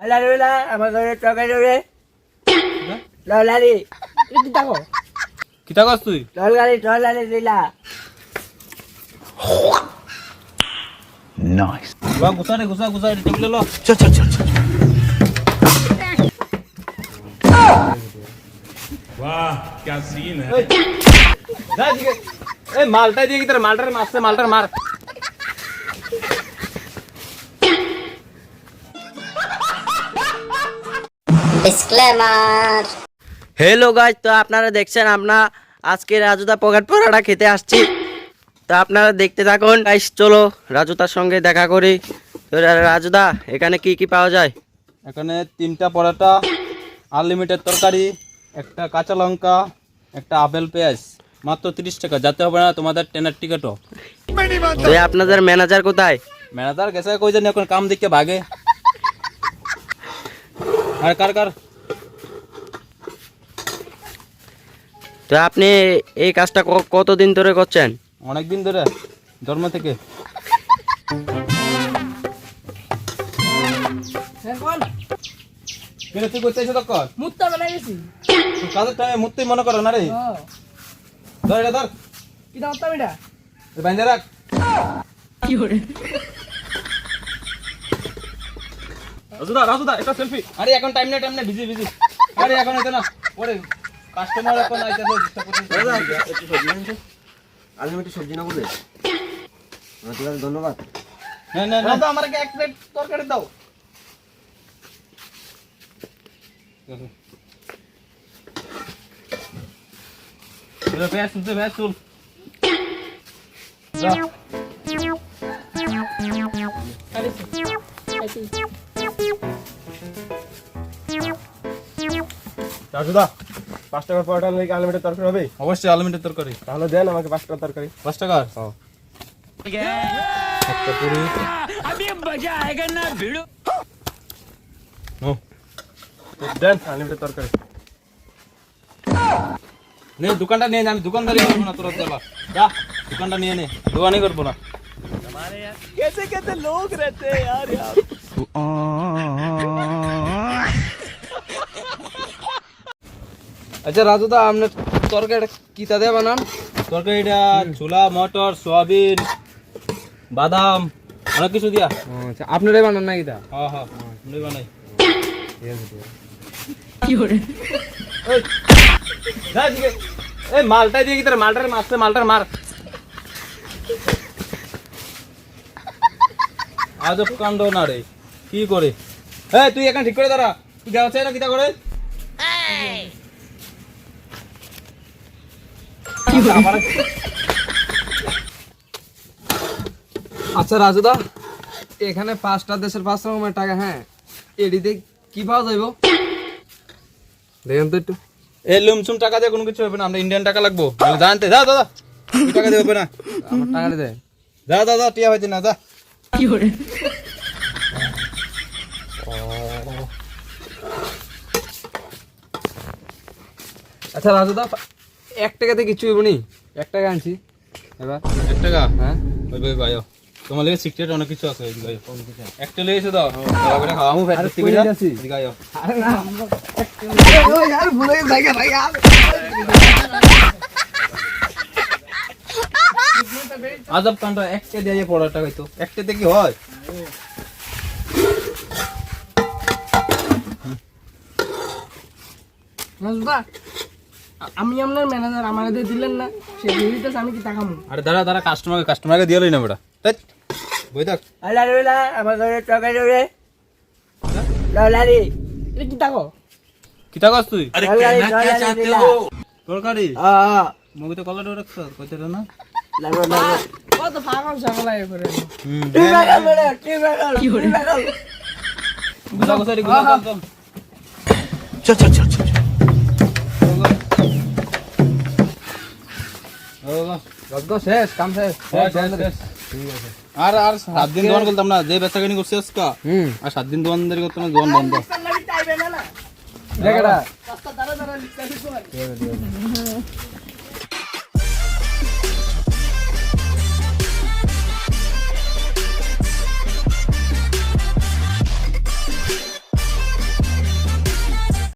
আলারুলা আমার ঘরে তরকারি হবে ললারি কি তাকো কিতা কস তুই ললারি দিলা Nice. বা গুছা রে টেবিলে ল Chal. वाह क्या सीन है যা দিকে এই মালটা দিয়ে কি তোর মালটার মার ডিসক্লেমার। হ্যালো গাইস, তো আপনারা দেখছেন আমরা আজকে রাজুদা পকেট পরোটা খেতে আসছি। তো আপনারা দেখতে থাকুন গাইস, চলো রাজুদার সঙ্গে দেখা করি। তো রাজুদা, এখানে কি কি পাওয়া যায়? এখানে 3টা পরোটা, আনলিমিটেড তরকারি, একটা কাঁচা লঙ্কা, একটা আপেল পেঁয়াজ, মাত্র 30 টাকা। যাতে হবে না তোমাদের ট্রেনের টিকিটও। তো আপনাদের ম্যানেজার কোথায়? ম্যানেজার গেছে কই জানি, এখন কাম দেখে ভাগে। আর কার তো আপনি এই কাজটা কতদিন ধরে করছেন? অনেকদিন ধরে, জন্ম থেকে। কেন তুই করতে এসে তখন মুত্তা বানাই গেছি। কাজের টাইমে মুততেই মনে করো না রে। ধর এটা ধর, কি দাও এটা? বাইন্দে রাখ। কি করে? রাজুদা একটা সেলফি। আরে এখন টাইম নেই বিজি। আরে এখন হইতো না, পরে কাস্টমার এখন আইতাছে ডিস্টার্ব করতেছে। আনলিমিটেড সবজি না বলে ঠিক আছে, ধন্যবাদ। না দাও আমাকে এক প্লেট তরকারি দাও। ভ্যাস চুল রাজুদা, 5 টাকার পরোটা আনলে কি আনলিমিটেড তরকারি হবে? অবশ্যই আনলিমিটেড তরকারি। তাহলে দেন আমাকে 5 টাকার তরকারি। 5 টাকার? দেন আনলিমিটেড তরকারি। নে দোকানটা নিয়ে নে, আমি দোকানদারি করবো না তোর দেবা। যা দোকানটা নিয়ে নে, দোকানই করবো না। আচ্ছা রাজুদা, আপনার তরকারিটা কিতা দিয়ে বানান? তরকারিটা ছোলা, মটর, সয়াবিন, বাদাম, অনেক কিছু দিয়া। আচ্ছা, আপনারাই বানান না কিতা? হ্যাঁ আমি বানাই। কি করে? যা দিকে এই মালটা দিয়ে কি তোর মালটার মার। আজব কাণ্ড না রে, কি করে? এই তুই এখন ঠিক করে দাঁড়া, তুই যাওয়া চাই না কিতা করে? আচ্ছা রাজুদা, এখানে 5টা দেশের 5 রকমের টাকা, হ্যাঁ, এডিতে কি পাওয়া যাইব দেখেন তো একটু। এই লুমসুম টাকা দিয়ে কোনো কিছু হবে না, আমরা ইন্ডিয়ান টাকা লাগবো। জানতে যা দাদা, টাকা দিয়ে হবে না। আমার টাকাটা দেয়। যা টিয়া হইতে না, যা। কি করে? আচ্ছা রাজুদা, 1 টাকাতে কিছু হইব নি? 1 টাকা আনছি এবার। 1 টাকা? হ্যাঁ, ওই গায়ো তোমার লেগে সিক্রেট অনেক কিছু আছে। ওই গায়ো একটা লেগেছে দাও, তারপরে খাওয়ামু ফেট আরে করতে কই গিয়া যাচ্ছি? গায়ো। আরে না, ওই यार ভুলে গেছি ভাই यार। আজব কাণ্ড, একটা দিয়ে পড়াটা হইতো, একটাতে কি হয়? রাজুদা, আমি আপনার ম্যানেজার, আমাদের দিলেন না, সে দিতেছে, আমি কি টাকামু? আরে দাঁড়া কাস্টমারকে দিয়ে লই না বেটা। বই থাক। আলারুলা আমার ঘরে তরকারি হবে ললারি কি তাকো কিতা কস তুই? अरे कहना क्या चाहते हो তরকারি মুখে তো কলাটা রাখছ, কইতে না। কত পাগল ছাগল আই করে কি করে? গুছা চল। Chal. রাজুদা শেষ, কাম শেষ। আর 7 দিন দোকান করতাম না, যে বেচা কিনি করছিস কা। আর 7 দিন দোকানদারি করতাম না, দোকান বন্ধ। দেখেটা দাঁড়া